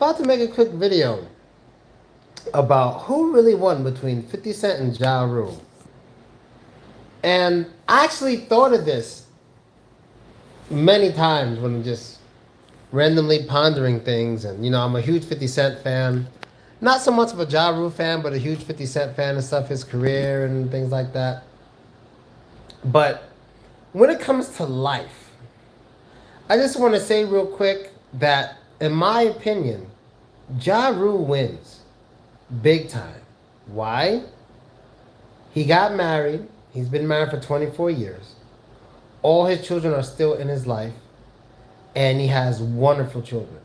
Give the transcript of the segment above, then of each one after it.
about to make a quick video about who really won between 50 Cent and Ja Rule. And I actually thought of this many times when I'm just randomly pondering things. And, I'm a huge 50 Cent fan. Not so much of a Ja Rule fan, but a huge 50 Cent fan and stuff, his career and things like that. But when it comes to life, I just want to say real quick that, in my opinion, Ja Rule wins. Big time. Why? He got married. He's been married for 24 years. All his children are still in his life. And he has wonderful children.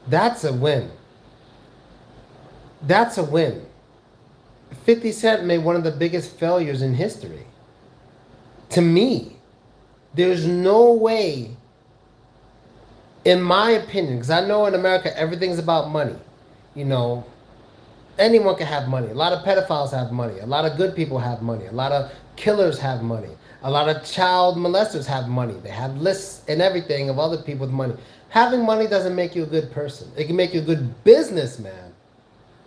That's a win. That's a win. 50 Cent made one of the biggest failures in history. To me, there's no way, in my opinion, because I know in America everything's about money. Anyone can have money. A lot of pedophiles have money. A lot of good people have money. A lot of killers have money. A lot of child molesters have money. They have lists and everything of other people with money. Having money doesn't make you a good person. It can make you a good businessman,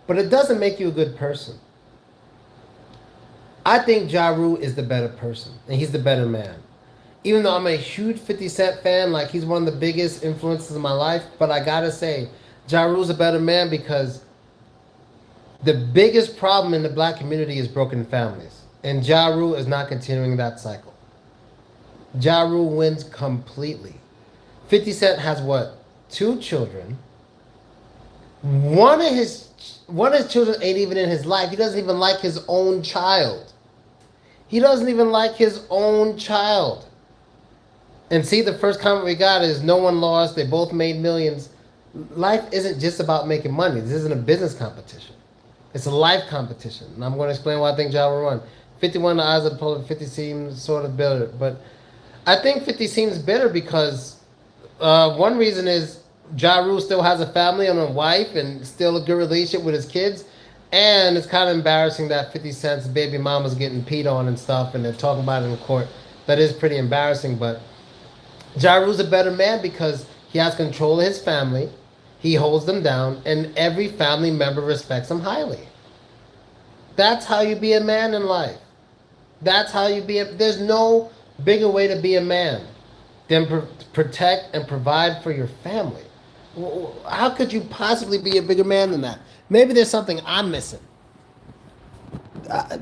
but it doesn't make you a good person. I think Ja Rule is the better person, and he's the better man. Even though I'm a huge 50 Cent fan, like he's one of the biggest influences in my life, but I gotta say, Ja Rule's a better man because the biggest problem in the black community is broken families. And Ja Rule is not continuing that cycle. Ja Rule wins completely. 50 Cent has what? 2 children. One of his children ain't even in his life. He doesn't even like his own child. He doesn't even like his own child. And see, the first comment we got is no one lost. They both made millions. Life isn't just about making money. This isn't a business competition. It's a life competition. And I'm going to explain why I think Ja will run. 51 in the eyes of the public, 50 seems sort of bitter. But I think 50 seems bitter because one reason is Ja Rule still has a family and a wife and still a good relationship with his kids. And it's kind of embarrassing that 50 Cent's baby mama's getting peed on and stuff, and they're talking about it in court. That is pretty embarrassing, but Ja Rule's a better man because he has control of his family. He holds them down, and every family member respects him highly. That's how you be a man in life. That's how you be there's no bigger way to be a man than protect and provide for your family. How could you possibly be a bigger man than that? Maybe there's something I'm missing.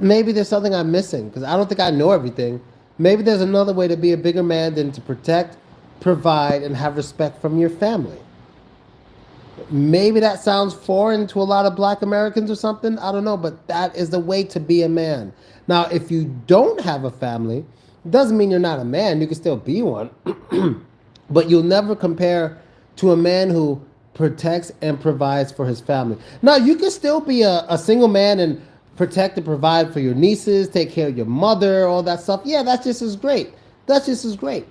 Maybe there's something I'm missing because I don't think I know everything. Maybe there's another way to be a bigger man than to protect, provide, and have respect from your family. Maybe that sounds foreign to a lot of black Americans or something. I don't know, but that is the way to be a man. Now, if you don't have a family, it doesn't mean you're not a man. You can still be one. But you'll never compare to a man who protects and provides for his family. Now, you can still be a single man and protect and provide for your nieces, take care of your mother, all that stuff. Yeah, that's just as great. That's just as great.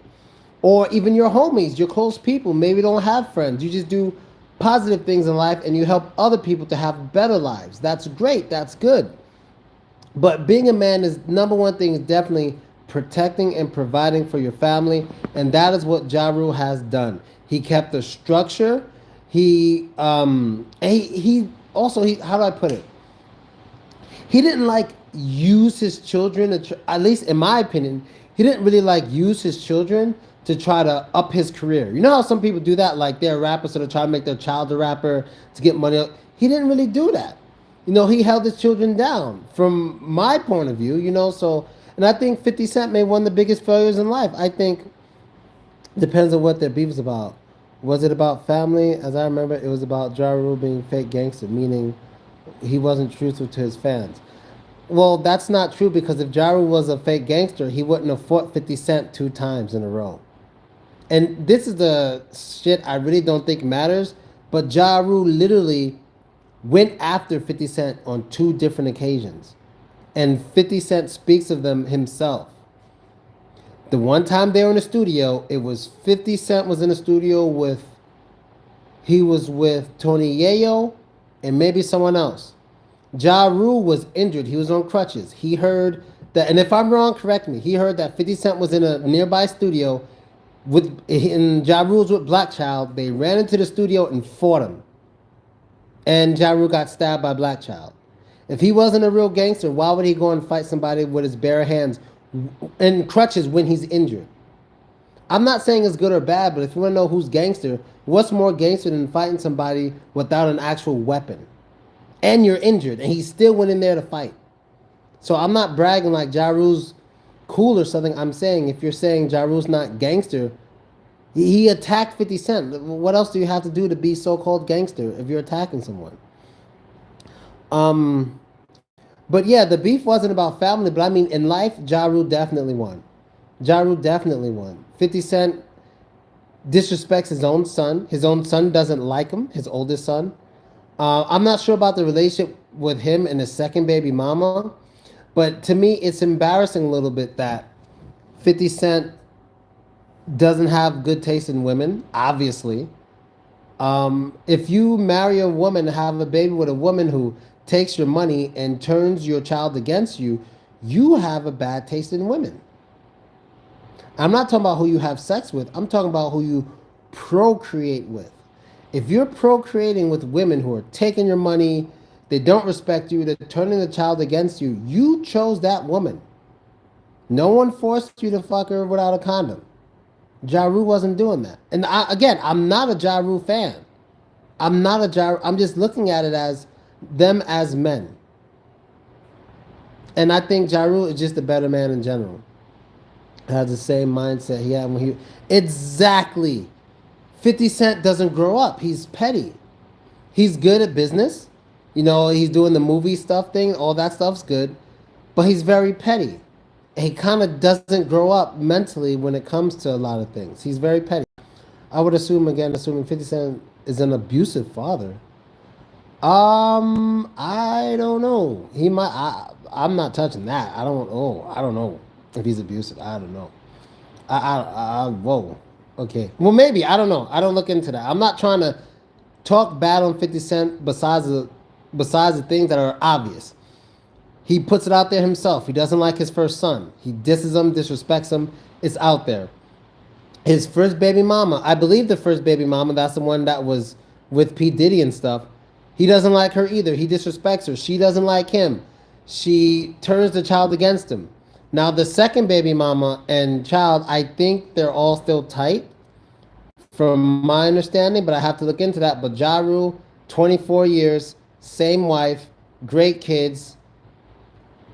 Or even your homies, your close people, maybe don't have friends. You just do positive things in life and you help other people to have better lives. That's great. That's good. But being a man is number one thing is definitely protecting and providing for your family. And that is what Ja Rule has done. He kept the structure. He also, how do I put it? He didn't use his children, at least in my opinion, he didn't really use his children to try to up his career. You know how some people do that? Like they're a rapper, so they try to make their child a rapper to get money. He didn't really do that. He held his children down from my point of view, and I think 50 Cent made one of the biggest failures in life. I think depends on what their beef is about. Was it about family? As I remember, it was about Ja Rule being fake gangster, meaning he wasn't truthful to his fans. Well, that's not true because if Ja Rule was a fake gangster, he wouldn't have fought 50 Cent 2 times in a row. And this is the shit I really don't think matters, but Ja Rule literally went after 50 Cent on 2 different occasions. And 50 Cent speaks of them himself. The one time they were in the studio, it was 50 Cent was in the studio with Tony Yayo and maybe someone else. Ja Rule was injured. He was on crutches. He heard that, and if I'm wrong, correct me. He heard that 50 Cent was in a nearby studio In Ja Rule's with Black Child, they ran into the studio and fought him. And Ja Rule got stabbed by Black Child. If he wasn't a real gangster, why would he go and fight somebody with his bare hands and crutches when he's injured? I'm not saying it's good or bad, but if you want to know who's gangster, what's more gangster than fighting somebody without an actual weapon? And you're injured, and he still went in there to fight. So I'm not bragging like Ja Rule's cool or something. I'm saying if you're saying Ja Rule's not gangster, he attacked 50 Cent. What else do you have to do to be so-called gangster if you're attacking someone? But yeah, the beef wasn't about family, but I mean, in life, Ja Rule definitely won. Ja Rule definitely won. 50 Cent disrespects his own son. His own son doesn't like him, his oldest son. I'm not sure about the relationship with him and his second baby mama, but to me, it's embarrassing a little bit that 50 Cent doesn't have good taste in women, obviously. If you marry a woman, have a baby with a woman who takes your money and turns your child against you, you have a bad taste in women. I'm not talking about who you have sex with. I'm talking about who you procreate with. If you're procreating with women who are taking your money, they don't respect you, they're turning the child against you, you chose that woman. No one forced you to fuck her without a condom. Ja Rule wasn't doing that. And again, I'm not a Ja Rule fan. I'm just looking at it as them as men. And I think Ja Rule is just a better man in general. Has the same mindset he had when he... Exactly. 50 Cent doesn't grow up. He's petty. He's good at business. You know, he's doing the movie stuff thing. All that stuff's good. But he's very petty. He kind of doesn't grow up mentally when it comes to a lot of things. He's very petty. I would assume, again, assuming 50 Cent is an abusive father. I don't know. He might. I'm not touching that. I don't. Oh, I don't know if he's abusive. I don't know. Whoa. Okay. Well, maybe. I don't know. I don't look into that. I'm not trying to talk bad on 50 Cent besides the things that are obvious. He puts it out there himself. He doesn't like his first son. He disses him, disrespects him. It's out there. His first baby mama, I believe the first baby mama, that's the one that was with P. Diddy and stuff. He doesn't like her either. He disrespects her. She doesn't like him. She turns the child against him. Now, the second baby mama and child, I think they're all still tight, from my understanding, but I have to look into that. But Ja Rule, 24 years, same wife, great kids.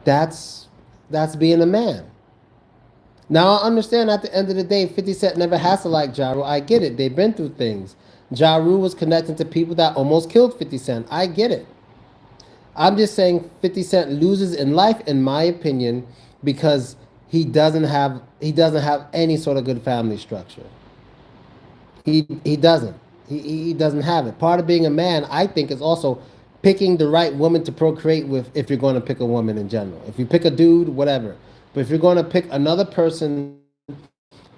That's being a man. Now, I understand at the end of the day, 50 Cent never has to like Ja Rule. I get it. They've been through things. Ja Rule was connected to people that almost killed 50 Cent. I get it. I'm just saying 50 Cent loses in life, in my opinion, because he doesn't have any sort of good family structure. He doesn't. He doesn't have it. Part of being a man, I think, is also picking the right woman to procreate with if you're going to pick a woman in general. If you pick a dude, whatever. But if you're going to pick another person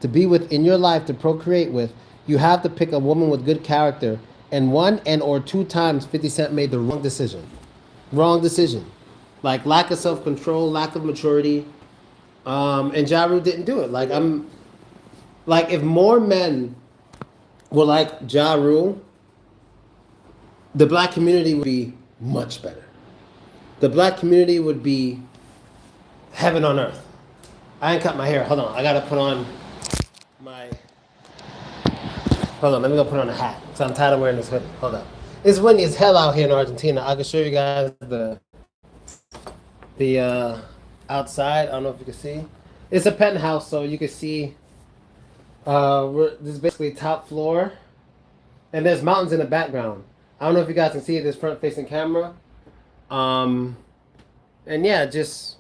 to be with in your life to procreate with, you have to pick a woman with good character. And one and or two times 50 Cent made the wrong decision. Wrong decision. Like lack of self-control, lack of maturity. And Ja Rule didn't do it. Like if more men were like Ja Rule, the black community would be much better. The black community would be heaven on earth. I ain't cut my hair. Hold on. I gotta put on my... Hold on. Let me go put on a hat. So I'm tired of wearing this hoodie. Hold up. It's windy as hell out here in Argentina. I can show you guys the outside. I don't know if you can see. It's a penthouse, so you can see this is basically top floor. And there's mountains in the background. I don't know if you guys can see this front-facing camera. And yeah, just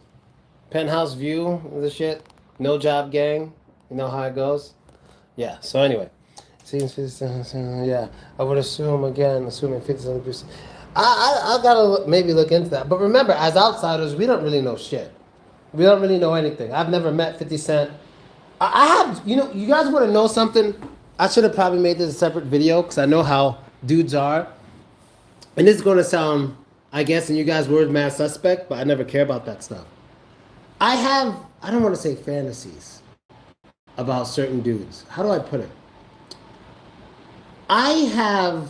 penthouse view of the shit. No job gang. You know how it goes. Yeah, so anyway. Yeah, I would assume, again, assuming 50 abuse. I gotta maybe look into that. But remember, as outsiders, we don't really know shit. We don't really know anything. I've never met 50 Cent. I have, you guys want to know something? I should have probably made this a separate video because I know how dudes are. And this is going to sound, I guess, in you guys' words, mad suspect, but I never care about that stuff. I don't want to say fantasies. about certain dudes. How do I put it? I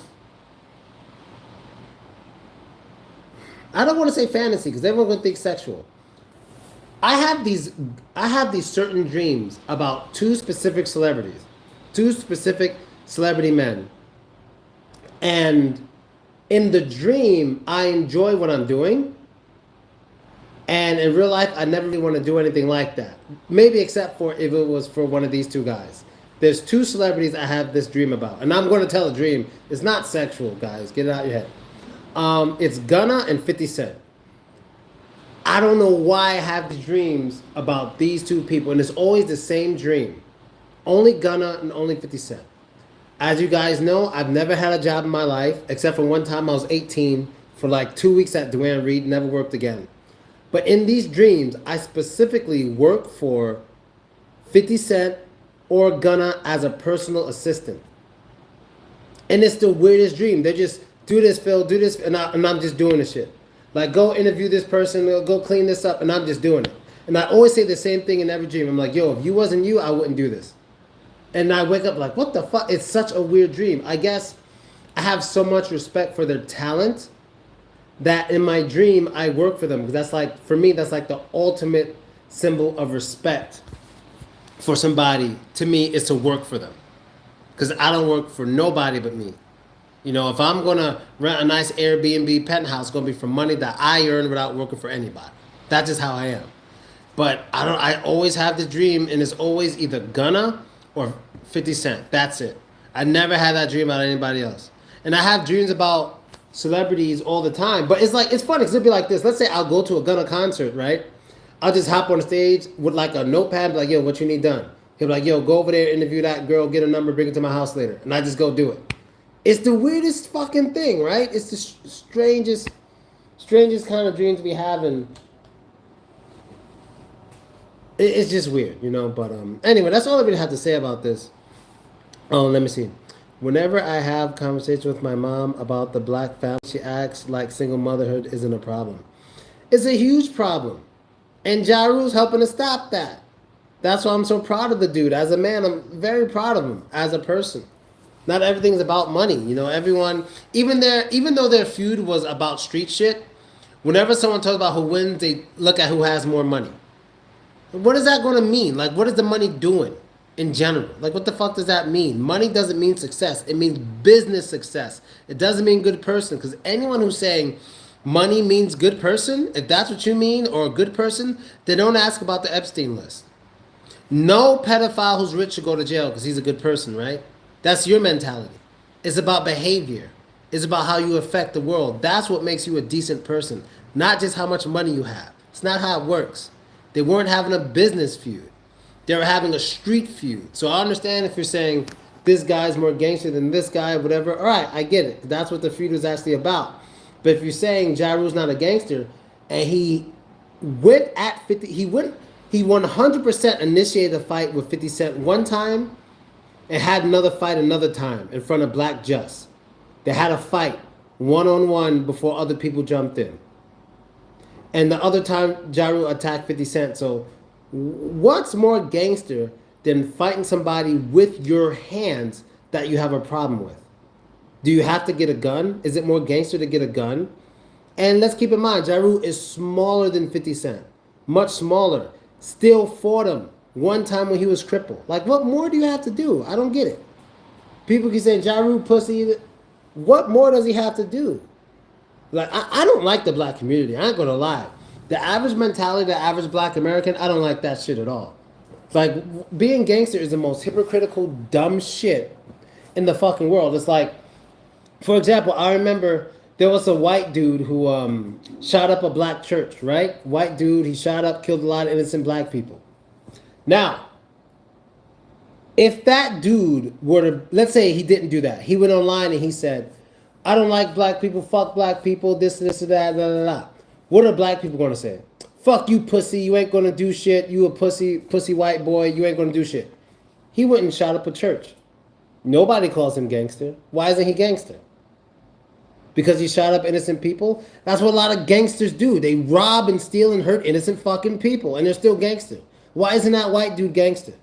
don't want to say fantasy because everyone's gonna think sexual. I have these certain dreams about two specific celebrities, two specific celebrity men. And in the dream, I enjoy what I'm doing. And in real life, I never really want to do anything like that. Maybe except for if it was for one of these two guys. There's two celebrities I have this dream about. And I'm going to tell a dream. It's not sexual, guys. Get it out of your head. It's Gunna and 50 Cent. I don't know why I have the dreams about these two people. And it's always the same dream. Only Gunna and only 50 Cent. As you guys know, I've never had a job in my life. Except for one time I was 18 for like 2 weeks at Duane Reade. Never worked again. But in these dreams, I specifically work for 50 Cent or Gunna as a personal assistant. And it's the weirdest dream. They just, do this, Phil, do this, and I'm just doing the shit. Like, go interview this person, go clean this up, and I'm just doing it. And I always say the same thing in every dream. I'm like, yo, if you wasn't you, I wouldn't do this. And I wake up like, what the fuck? It's such a weird dream. I guess I have so much respect for their talent that in my dream, I work for them. Because that's like, for me, that's like the ultimate symbol of respect for somebody. To me, is to work for them. Because I don't work for nobody but me. You know, if I'm going to rent a nice Airbnb penthouse, it's going to be for money that I earn without working for anybody. That's just how I am. But I always have the dream, and it's always either Gunna or 50 Cent. That's it. I never had that dream about anybody else. And I have dreams about celebrities all the time. But it's like, it's funny because it'll be like this. Let's say I'll go to a Gunna concert, right? I'll just hop on the stage with like a notepad, be like, yo, what you need done? He'll be like, yo, go over there, interview that girl, get a number, bring it to my house later. And I just go do it. It's the weirdest fucking thing, right? It's the strangest kind of dreams we have, and it's just weird, you know. But anyway, that's all I really have to say about this. Oh, let me see. Whenever I have conversations with my mom about the black family, she acts like single motherhood isn't a problem. It's a huge problem, and Ja Rule's helping to stop that. That's why I'm so proud of the dude. As a man, I'm very proud of him as a person. Not everything's about money, you know. Everyone, even though their feud was about street shit, whenever someone talks about who wins, they look at who has more money. What is that going to mean? Like, what is the money doing in general? Like, what the fuck does that mean? Money doesn't mean success. It means business success. It doesn't mean good person. Because anyone who's saying money means good person, if that's what you mean, or a good person, then don't ask about the Epstein list. No pedophile who's rich should go to jail because he's a good person, right? That's your mentality. It's about behavior. It's about how you affect the world. That's what makes you a decent person, not just how much money you have. It's not how it works. They weren't having a business feud. They were having a street feud. So I understand if you're saying this guy's more gangster than this guy, whatever. All right, I get it. That's what the feud was actually about. But if you're saying Ja Rule's not a gangster, and he went at 50, he 100% initiated a fight with 50 Cent one time, and had another fight another time in front of Black Just. They had a fight one-on-one before other people jumped in. And the other time, Ja Rule attacked 50 Cent. So what's more gangster than fighting somebody with your hands that you have a problem with? Do you have to get a gun? Is it more gangster to get a gun? And let's keep in mind, Ja Rule is smaller than 50 Cent. Much smaller. Still fought him one time when he was crippled. Like, what more do you have to do? I don't get it. People keep saying, Ja Rule pussy. What more does he have to do? Like, I don't like the black community. I ain't gonna lie. The average mentality, the average black American, I don't like that shit at all. Like, being gangster is the most hypocritical, dumb shit in the fucking world. It's like, for example, I remember there was a white dude who shot up a black church, right? White dude, he shot up, killed a lot of innocent black people. Now, if that dude were to, let's say he didn't do that. He went online and he said, I don't like black people, fuck black people, this, and that, blah, blah, blah. What are black people going to say? Fuck you, pussy, you ain't going to do shit. You a pussy white boy, you ain't going to do shit. He went and shot up a church. Nobody calls him gangster. Why isn't he gangster? Because he shot up innocent people? That's what a lot of gangsters do. They rob and steal and hurt innocent fucking people, and they're still gangster. Why isn't that white dude gangster?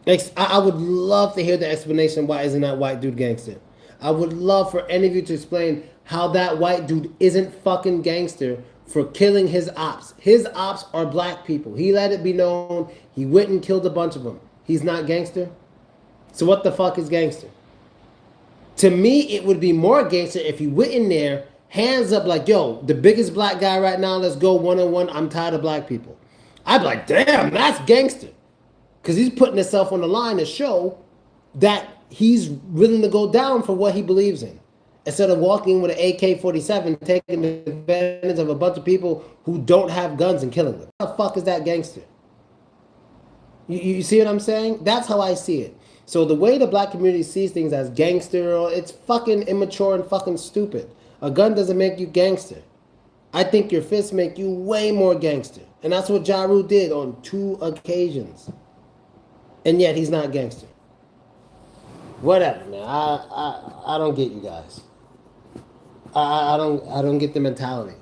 I would love to hear the explanation why isn't that white dude gangster. I would love for any of you to explain how that white dude isn't fucking gangster for killing his ops. His ops are black people. He let it be known. He went and killed a bunch of them. He's not gangster. So what the fuck is gangster? To me, it would be more gangster if he went in there, hands up like, yo, the biggest black guy right now, let's go one-on-one. I'm tired of black people. I'd be like, damn, that's gangster. Because he's putting himself on the line to show that he's willing to go down for what he believes in. Instead of walking with an AK-47, taking advantage of a bunch of people who don't have guns and killing them. How the fuck is that gangster? You see what I'm saying? That's how I see it. So the way the black community sees things as gangster, it's fucking immature and fucking stupid. A gun doesn't make you gangster. I think your fists make you way more gangster. And that's what Ja Rule did on 2 occasions. And yet he's not gangster. Whatever, man. I don't get you guys. I don't get the mentality.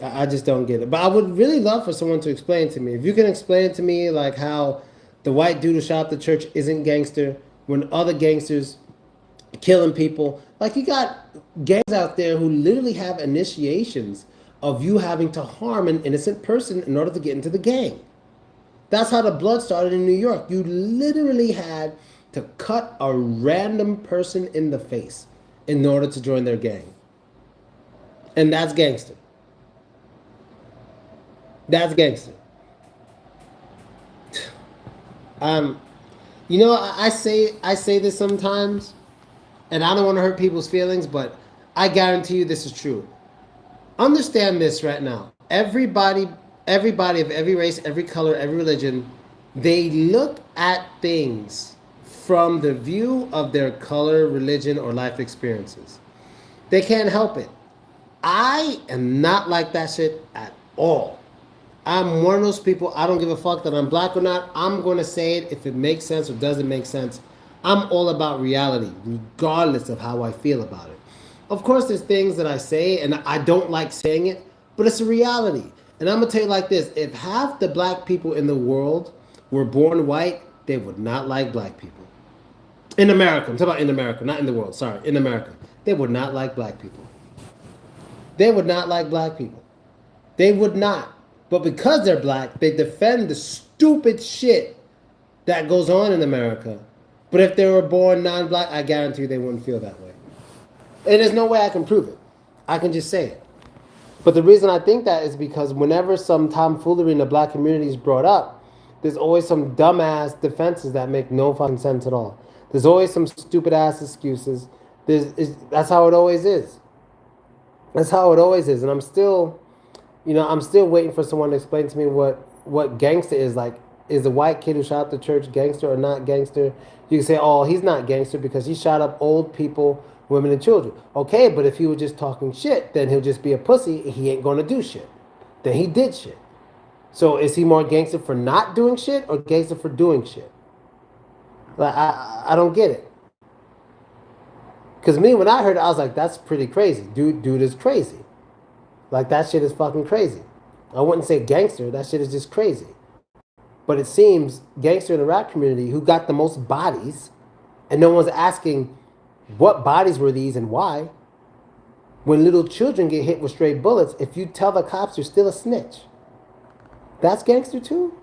I just don't get it. But I would really love for someone to explain to me. If you can explain to me like how the white dude who shot up the church isn't gangster when other gangsters killing people. Like you got gangs out there who literally have initiations of you having to harm an innocent person in order to get into the gang. That's how the blood started in New York. You literally had to cut a random person in the face in order to join their gang. And that's gangster. That's gangster. You know, I say this sometimes, and I don't want to hurt people's feelings, but I guarantee you this is true. Understand this right now. Everybody of every race, every color, every religion, they look at things from the view of their color, religion, or life experiences. They can't help it. I am not like that shit at all. I'm one of those people, I don't give a fuck that I'm black or not. I'm going to say it if it makes sense or doesn't make sense. I'm all about reality, regardless of how I feel about it. Of course, there's things that I say, and I don't like saying it, but it's a reality. And I'm going to tell you like this. If half the black people in the world were born white, they would not like black people. In America. I'm talking about in America, not in the world. Sorry, in America. They would not like black people. They would not like black people. They would not. But because they're black, they defend the stupid shit that goes on in America. But if they were born non-black, I guarantee you they wouldn't feel that way. And there's no way I can prove it. I can just say it. But the reason I think that is because whenever some tomfoolery in the black community is brought up, there's always some dumbass defenses that make no fucking sense at all. There's always some stupid ass excuses. That's how it always is. That's how it always is. And I'm still waiting for someone to explain to me what gangster is. Like, is the white kid who shot up the church gangster or not gangster? You can say, oh, he's not gangster because he shot up old people, women, and children. Okay, but if he was just talking shit, then he'll just be a pussy and he ain't going to do shit. Then he did shit. So is he more gangster for not doing shit or gangster for doing shit? Like, I don't get it. Because me, when I heard it, I was like, that's pretty crazy. Dude is crazy. Like, that shit is fucking crazy. I wouldn't say gangster. That shit is just crazy. But it seems gangster in the rap community who got the most bodies, and no one's asking what bodies were these and why. When little children get hit with stray bullets, if you tell the cops you're still a snitch, that's gangster too?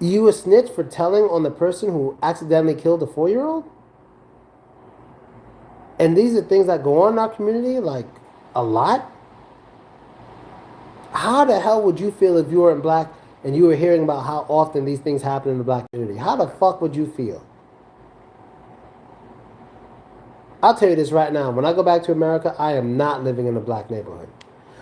You a snitch for telling on the person who accidentally killed a 4-year-old? And these are things that go on in our community, like, a lot. How the hell would you feel if you weren't black and you were hearing about how often these things happen in the black community? How the fuck would you feel? I'll tell you this right now. When I go back to America, I am not living in a black neighborhood.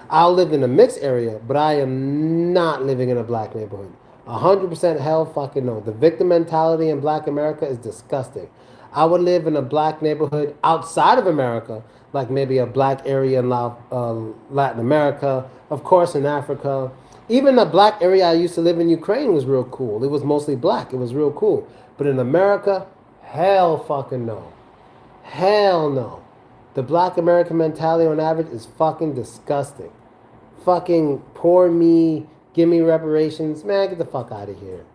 I'll live in a mixed area, but I am not living in a black neighborhood. 100% hell fucking no. The victim mentality in black America is disgusting. I would live in a black neighborhood outside of America, like maybe a black area in Latin America, of course in Africa. Even the black area I used to live in Ukraine was real cool. It was mostly black. It was real cool. But in America, hell fucking no. Hell no. The black American mentality on average is fucking disgusting. Fucking poor me, give me reparations. Man, get the fuck out of here.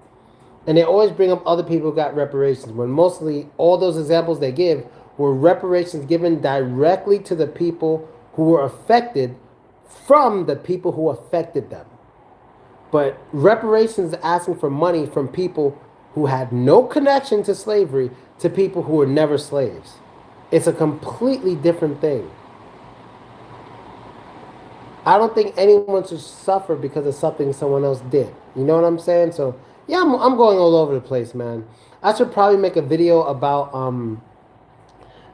And they always bring up other people who got reparations, when mostly all those examples they give were reparations given directly to the people who were affected from the people who affected them. But reparations is asking for money from people who had no connection to slavery to people who were never slaves. It's a completely different thing. I don't think anyone should suffer because of something someone else did. You know what I'm saying? So yeah, I'm going all over the place, man. I should probably make a video about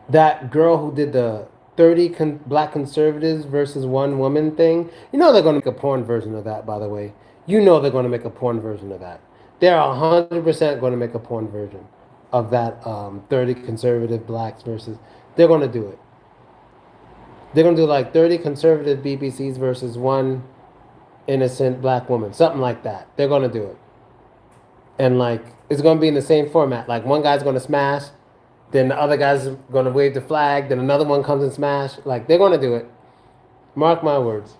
that girl who did the 30 black conservatives versus one woman thing. You know they're going to make a porn version of that, by the way. You know they're going to make a porn version of that. They're 100% going to make a porn version of that 30 conservative blacks versus... They're going to do it. They're going to do like 30 conservative BBCs versus one innocent black woman. Something like that. They're going to do it. And like, it's going to be in the same format. Like one guy's going to smash, then the other guy's going to wave the flag, then another one comes and smash. Like, they're going to do it. Mark my words.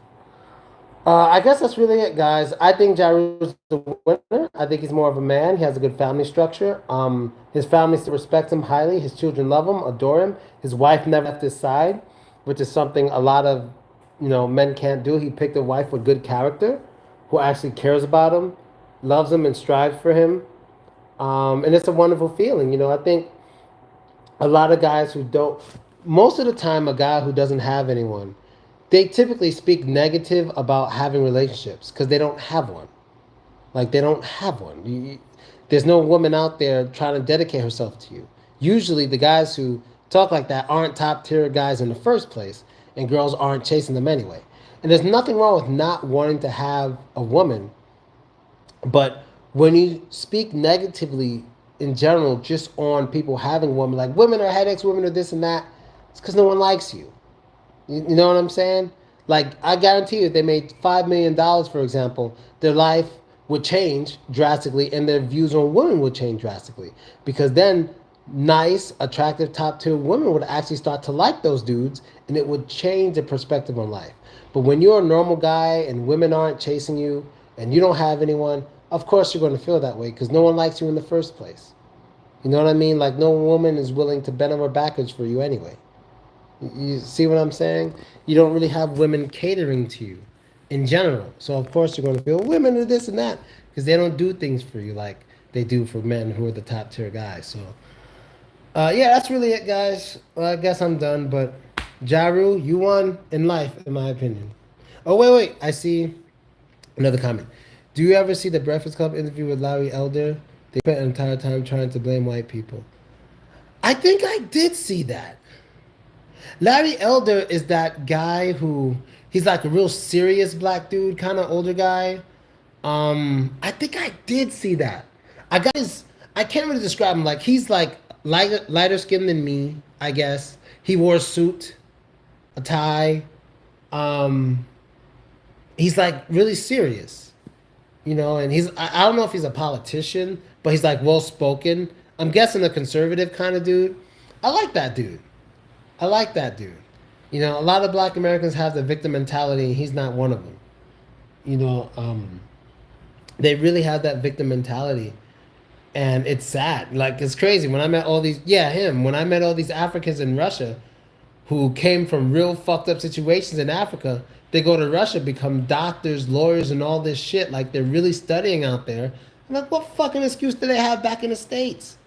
I guess that's really it, guys. I think Ja Rule's the winner. I think he's more of a man. He has a good family structure. His family still respects him highly. His children love him, adore him. His wife never left his side, which is something a lot of men can't do. He picked a wife with good character, who actually cares about him, loves him, and strives for him. And it's a wonderful feeling. I think a lot of guys who don't... Most of the time, a guy who doesn't have anyone, they typically speak negative about having relationships because they don't have one. Like, they don't have one. There's no woman out there trying to dedicate herself to you. Usually, the guys who talk like that aren't top-tier guys in the first place, and girls aren't chasing them anyway. And there's nothing wrong with not wanting to have a woman, but when you speak negatively in general just on people having women, like women are headaches, women are this and that, it's because no one likes you. You know what I'm saying? Like, I guarantee you, if they made $5 million, for example, their life would change drastically and their views on women would change drastically. Because then nice, attractive, top-tier women would actually start to like those dudes and it would change their perspective on life. But when you're a normal guy and women aren't chasing you and you don't have anyone, of course you're going to feel that way because no one likes you in the first place. You know what I mean? Like, no woman is willing to bend over backwards for you anyway. You see what I'm saying? You don't really have women catering to you in general. So, of course, you're going to feel women are this and that because they don't do things for you like they do for men who are the top tier guys. So, yeah, that's really it, guys. Well, I guess I'm done. But, Ja Rule, you won in life, in my opinion. Oh, wait. I see another comment. Do you ever see the Breakfast Club interview with Larry Elder? They spent an entire time trying to blame white people. I think I did see that. Larry Elder is that guy who, he's like a real serious black dude, kind of older guy. I think I did see that. I can't really describe him. Like, he's like lighter skinned than me, I guess. He wore a suit, a tie. He's like really serious, and I don't know if he's a politician, but he's like well spoken. I'm guessing a conservative kind of dude. I like that dude. A lot of black Americans have the victim mentality, and he's not one of them. They really have that victim mentality, and it's sad. Like, it's crazy. When I met all these, when I met all these Africans in Russia who came from real fucked up situations in Africa, they go to Russia, become doctors, lawyers, and all this shit. Like, they're really studying out there. I'm like, what fucking excuse do they have back in the States?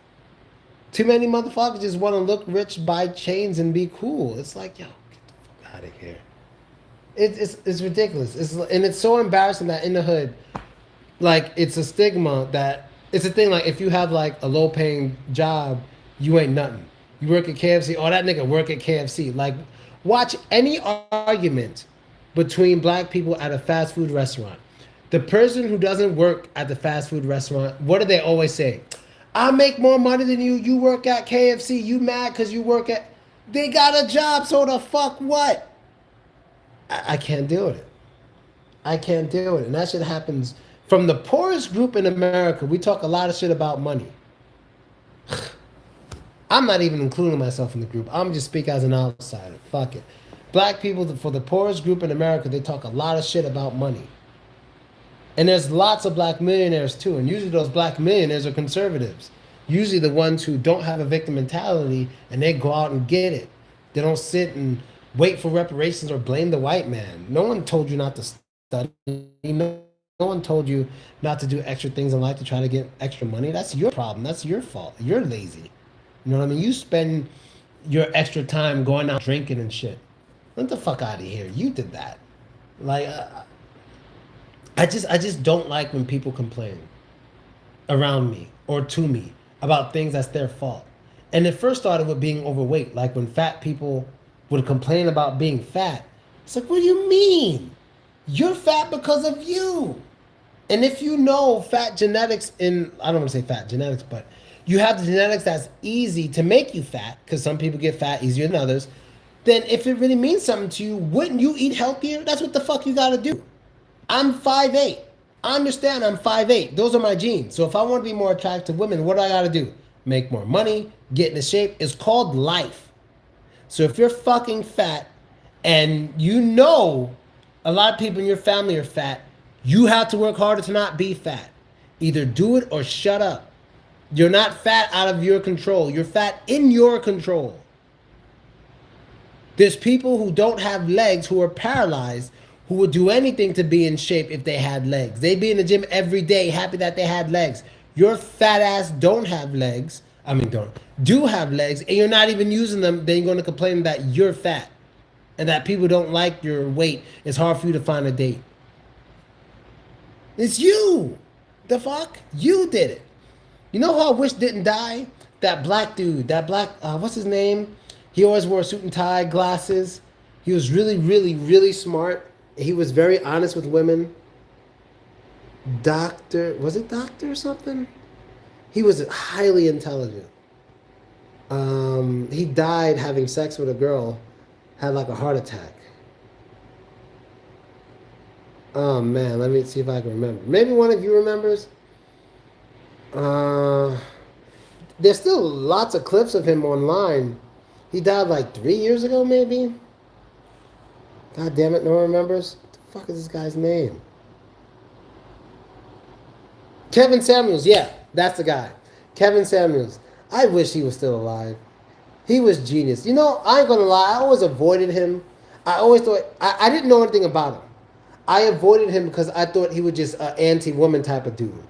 Too many motherfuckers just want to look rich, buy chains, and be cool. It's like, yo, get the fuck out of here. It's ridiculous. It's so embarrassing that in the hood, like, it's a stigma that it's a thing. Like, if you have like a low paying job, you ain't nothing. You work at KFC. Oh, that nigga work at KFC. Like, watch any argument between black people at a fast food restaurant. The person who doesn't work at the fast food restaurant, what do they always say? I make more money than you. You work at KFC. You mad because you work at... They got a job, so the fuck what? I can't deal with it. And that shit happens from the poorest group in America. We talk a lot of shit about money. I'm not even including myself in the group. I'm just speak as an outsider. Fuck it. Black people, for the poorest group in America, they talk a lot of shit about money. And there's lots of black millionaires too. And usually those black millionaires are conservatives. Usually the ones who don't have a victim mentality and they go out and get it. They don't sit and wait for reparations or blame the white man. No one told you not to study. No one told you not to do extra things in life to try to get extra money. That's your problem. That's your fault. You're lazy. You know what I mean? You spend your extra time going out drinking and shit. Get the fuck out of here. You did that. Like, I just don't like when people complain around me or to me about things that's their fault. And it first started with being overweight. Like when fat people would complain about being fat. It's like, what do you mean? You're fat because of you. And if you know fat genetics I don't want to say fat genetics, but you have the genetics that's easy to make you fat, because some people get fat easier than others, then if it really means something to you, wouldn't you eat healthier? That's what the fuck you gotta do. I'm 5'8". I understand I'm 5'8". Those are my genes. So if I want to be more attractive to women, what do I gotta do? Make more money, get into shape. It's called life. So if you're fucking fat and you know a lot of people in your family are fat, you have to work harder to not be fat. Either do it or shut up. You're not fat out of your control. You're fat in your control. There's people who don't have legs, who are paralyzed, who would do anything to be in shape if they had legs. They'd be in the gym every day happy that they had legs. Your fat ass don't have legs. Do have legs, and you're not even using them. Then you're going to complain that you're fat and that people don't like your weight. It's hard for you to find a date. It's you. The fuck? You did it. You know who I wish didn't die? That black dude. What's his name? He always wore a suit and tie, glasses. He was really, really, really smart. He was very honest with women. Was it doctor or something? He was highly intelligent. He died having sex with a girl, had like a heart attack. Oh man, let me see if I can remember. Maybe one of you remembers. There's still lots of clips of him online. He died like 3 years ago, maybe. God damn it, no one remembers. What the fuck is this guy's name? Kevin Samuels, yeah, that's the guy. Kevin Samuels. I wish he was still alive. He was genius. You know, I ain't gonna lie, I always avoided him. I always thought, I didn't know anything about him. I avoided him because I thought he was just an anti-woman type of dude.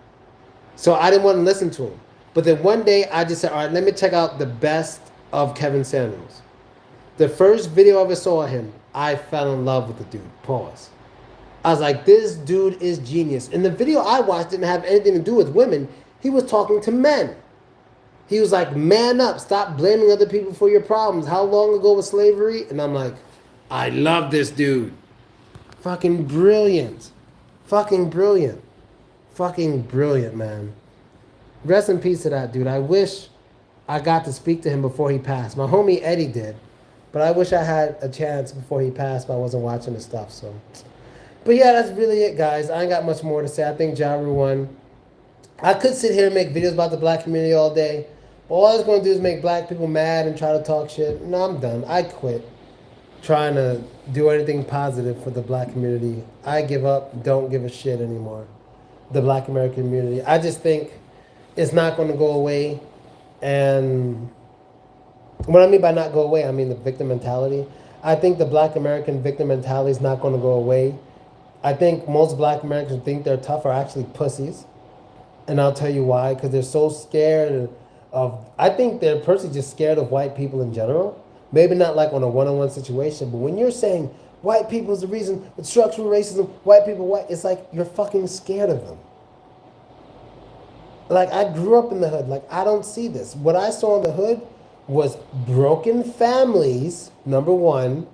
So I didn't want to listen to him. But then one day I just said, all right, let me check out the best of Kevin Samuels. The first video I ever saw of him, I fell in love with the dude. Pause. I was like, this dude is genius. And the video I watched didn't have anything to do with women. He was talking to men. He was like, man up. Stop blaming other people for your problems. How long ago was slavery? And I'm like, I love this dude. Fucking brilliant. Fucking brilliant. Fucking brilliant, man. Rest in peace to that dude. I wish I got to speak to him before he passed. My homie Eddie did. But I wish I had a chance before he passed, but I wasn't watching the stuff, so. But yeah, that's really it, guys. I ain't got much more to say. I think Ja Rule won. I could sit here and make videos about the black community all day. But all I was going to do is make black people mad and try to talk shit. No, I'm done. I quit trying to do anything positive for the black community. I give up. Don't give a shit anymore. The black American community. I just think it's not going to go away. And what I mean by not go away, I mean the victim mentality. I think the black American victim mentality is not going to go away. I think most black Americans who think they're tough are actually pussies. And I'll tell you why. Because they're so scared of... I think they're personally just scared of white people in general. Maybe not like on a one-on-one situation. But when you're saying white people is the reason, it's structural racism, white people, white... It's like you're fucking scared of them. Like, I grew up in the hood. Like, I don't see this. What I saw in the hood was broken families, number one.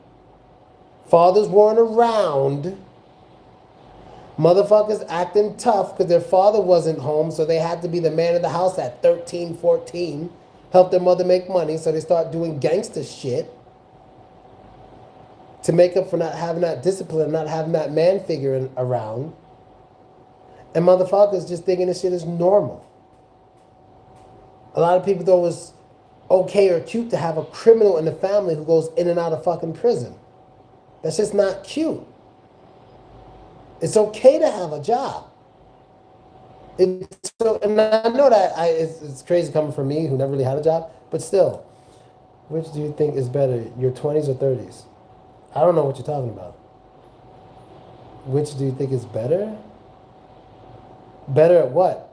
Fathers weren't around. Motherfuckers acting tough because their father wasn't home, so they had to be the man of the house at 13, 14. Help their mother make money, so they start doing gangster shit to make up for not having that discipline, not having that man figure around. And motherfuckers just thinking this shit is normal. A lot of people thought it was okay or cute to have a criminal in the family who goes in and out of fucking prison. That's just not cute. It's okay to have a job. It's so, and I know that it's crazy coming from me who never really had a job, but still, which do you think is better, your 20s or 30s? I don't know what you're talking about. Which do you think is better? Better at what?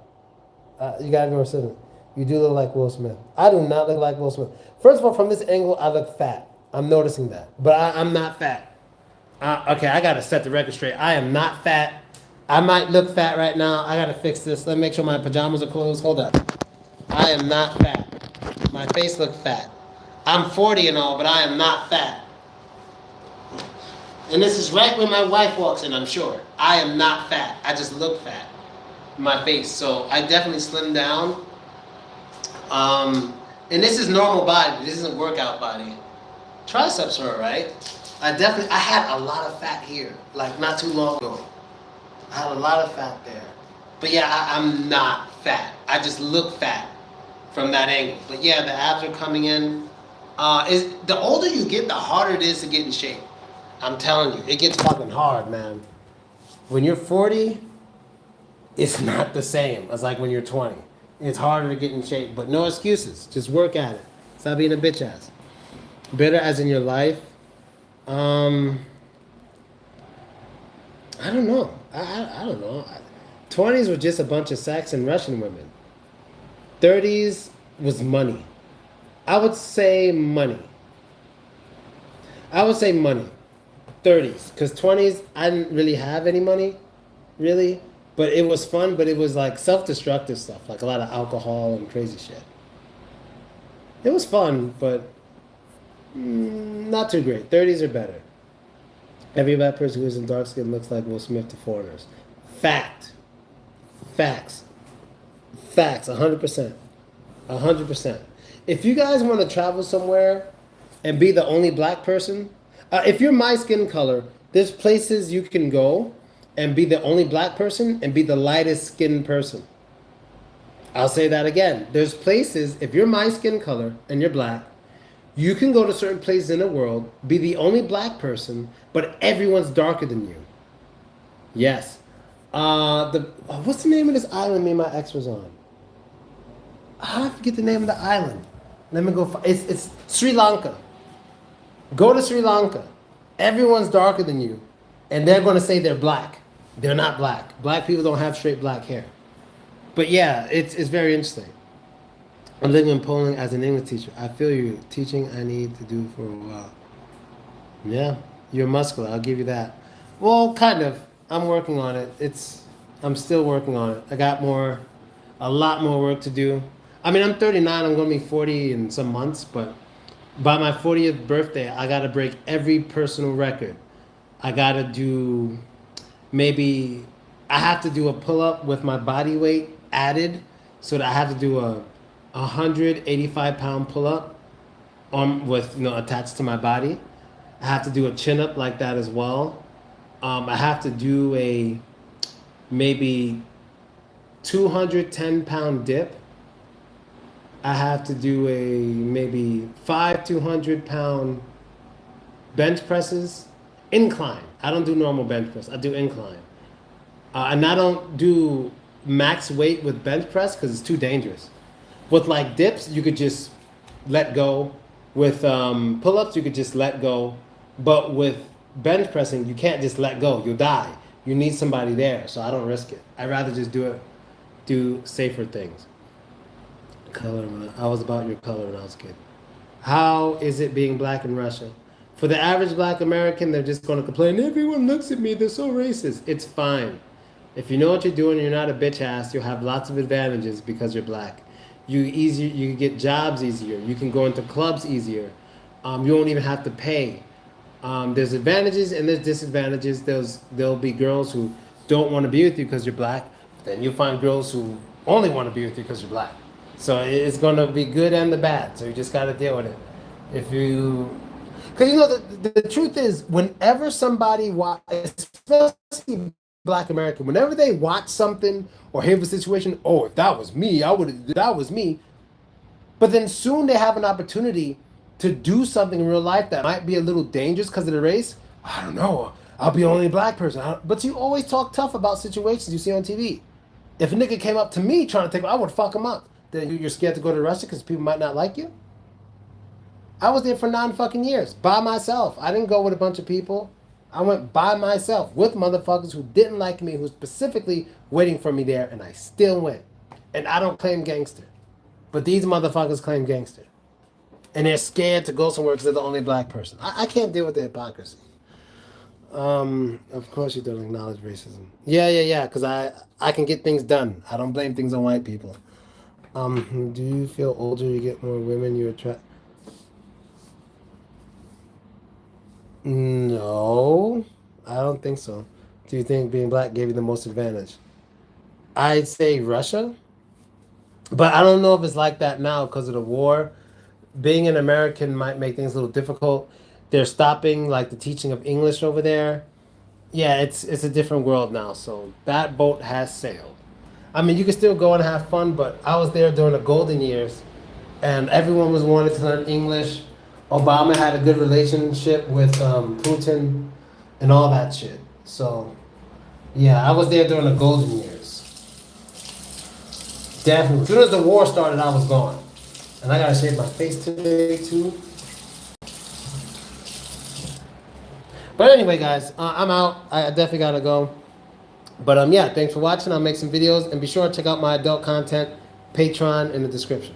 You gotta be more specific. You do look like Will Smith. I do not look like Will Smith. First of all, from this angle, I look fat. I'm noticing that, but I'm not fat. Okay, I gotta set the record straight. I am not fat. I might look fat right now. I gotta fix this. Let me make sure my pajamas are closed. Hold up. I am not fat. My face looks fat. I'm 40 and all, but I am not fat. And this is right when my wife walks in, I'm sure. I am not fat. I just look fat. My face. So I definitely slimmed down. And this is normal body. This isn't workout body. Triceps are alright. I had a lot of fat here, like not too long ago. I had a lot of fat there. But yeah, I'm not fat. I just look fat from that angle. But yeah, the abs are coming in. Is the older you get, the harder it is to get in shape. I'm telling you, it gets fucking hard, man. When you're 40, it's not the same as like when you're 20. It's harder to get in shape, but no excuses. Just work at it. Stop being a bitch ass. Better as in your life. I don't know. I don't know. 20s were just a bunch of Saxon Russian women. 30s was money. I would say money. 30s. Because 20s, I didn't really have any money, really. But it was fun, but it was like self-destructive stuff, like a lot of alcohol and crazy shit. It was fun, but not too great. 30s are better. Every black person who isn't dark skin looks like Will Smith to foreigners. Fact. Facts. 100%. 100%. If you guys want to travel somewhere and be the only black person, if you're my skin color, there's places you can go and be the only black person and be the lightest skinned person. I'll say that again. There's places, if you're my skin color and you're black, you can go to certain places in the world, be the only black person, but everyone's darker than you. Yes. What's the name of this island me and my ex was on? I forget the name of the island. Let me go. It's Sri Lanka. Go to Sri Lanka. Everyone's darker than you, and they're going to say they're black. They're not black. Black people don't have straight black hair. But yeah, it's very interesting. I'm living in Poland as an English teacher. I feel you. Teaching I need to do for a while. Yeah, you're muscular. I'll give you that. Well, kind of. I'm working on it. I'm still working on it. I got a lot more work to do. I mean, I'm 39. I'm going to be 40 in some months, but by my 40th birthday, I got to break every personal record. I got to do I have to do a pull-up with my body weight added, so that I have to do a 185-pound pull-up with attached to my body. I have to do a chin-up like that as well. I have to do a maybe 210-pound dip. I have to do a maybe 200-pound bench presses, incline. I don't do normal bench press. I do incline. And I don't do max weight with bench press because it's too dangerous. With like dips, you could just let go. With pull-ups, you could just let go. But with bench pressing, you can't just let go. You'll die. You need somebody there, so I don't risk it. I'd rather just do safer things. Color. I was about your color when I was a kid. How is it being black in Russia? For the average black American, they're just going to complain, everyone looks at me, they're so racist. It's fine. If you know what you're doing and you're not a bitch ass, you'll have lots of advantages because you're black. You can get jobs easier. You can go into clubs easier. You won't even have to pay. There's advantages and there's disadvantages. There'll be girls who don't want to be with you because you're black. Then you'll find girls who only want to be with you because you're black. So it's going to be good and the bad. So you just got to deal with it. Because the truth is, whenever somebody especially black American, whenever they watch something or hear of a situation, oh, if that was me, that was me. But then soon they have an opportunity to do something in real life that might be a little dangerous because of the race. I don't know. I'll be the only black person. But you always talk tough about situations you see on TV. If a nigga came up to me trying to take, I would fuck him up. Then you're scared to go to Russia because people might not like you? I was there for 9 fucking years by myself. I didn't go with a bunch of people. I went by myself with motherfuckers who didn't like me, who specifically waiting for me there, and I still went. And I don't claim gangster. But these motherfuckers claim gangster. And they're scared to go somewhere because they're the only black person. I can't deal with the hypocrisy. Of course you don't acknowledge racism. Yeah, because I can get things done. I don't blame things on white people. Do you feel older you get more women you attract? No, I don't think so. Do you think being black gave you the most advantage? I'd say Russia, but I don't know if it's like that now because of the war. Being an American might make things a little difficult. They're stopping like the teaching of English over there. Yeah, it's a different world now. So that boat has sailed. I mean, you can still go and have fun, but I was there during the golden years, and everyone was wanting to learn English. Obama had a good relationship with Putin and all that shit. So, yeah, I was there during the golden years. Definitely. As soon as the war started, I was gone. And I gotta shave my face today, too. But anyway, guys, I'm out. I definitely gotta go. But yeah, thanks for watching. I'll make some videos. And be sure to check out my adult content, Patreon, in the description.